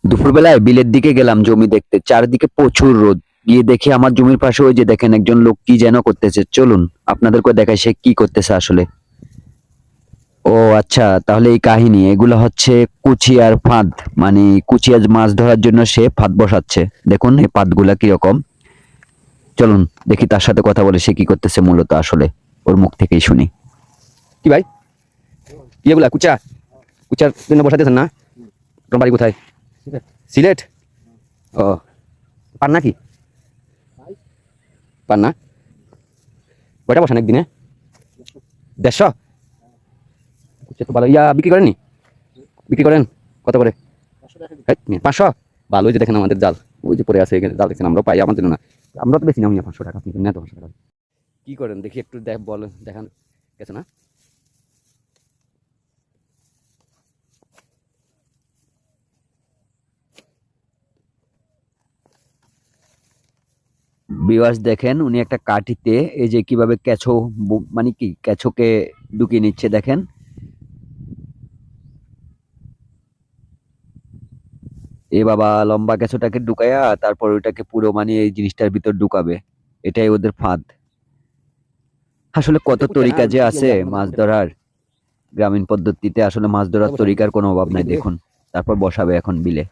দুপুরবেলায় বিলের দিকে গেলাম জমি দেখতে, চারিদিকে প্রচুর রোদ। গিয়ে দেখি আমার জমির পাশে ওই যে দেখেন একজন লোক কি যেন করতেছে, চলুন আপনাদেরকে দেখাই সে কি করতেছে আসলে। ও আচ্ছা, তাহলে এই কাহিনী, এগুলো হচ্ছে কুচিয়ার ফাঁদ। মানে কুচিয়া মাছ ধরার জন্য সে ফাঁদ বসাচ্ছে। দেখুন এই ফাঁদগুলা কিরকম। চলুন দেখি তার সাথে কথা বলে সে কি করতেছে মূলত আসলে, ওর মুখ থেকেই শুনি। কি ভাই, কি এগুলা কুচা? কুচার জন্য বসাতেছেন না? তোমার বাড়ি কোথায়? সিলেট। ও, পান নাকি? পান না? কয়টা বসান একদিনে? 150? কুচা তো ভালো। বিক্রি করেননি? বিক্রি করেন কত করে? 500? ভালো। ওই যে দেখেন আমাদের জাল, ওই যে পরে আছে এখানে জাল, দেখছেন আমরাও পাই, আমাদের না। আমরা তো বেশি না 500 টাকা, আপনি নেন তো 500 টাকা। কি করেন দেখি একটু বলেন, দেখান গেছে না? ভিউয়ার্স দেখেন উনি একটা কাঠিতে এই যে কিভাবে কেঁচো, মানে কি কেঁচোকে ঢুকিয়ে নিচ্ছে দেখেন। এ বাবা, লম্বা কেঁচোটাকে ঢুকায়া তারপর ওইটাকে পুরো মানে এই জিনিসটার ভিতর ঢুকাবে। এটাই ওদের ফাঁদ। আসলে কত তরিকা যে আছে মাছ ধরার। গ্রামীণ পদ্ধতিতে আসলে মাছ ধরার তরিকার কোনো অভাব নাই দেখুন। তারপর বসাবে এখন বিলে।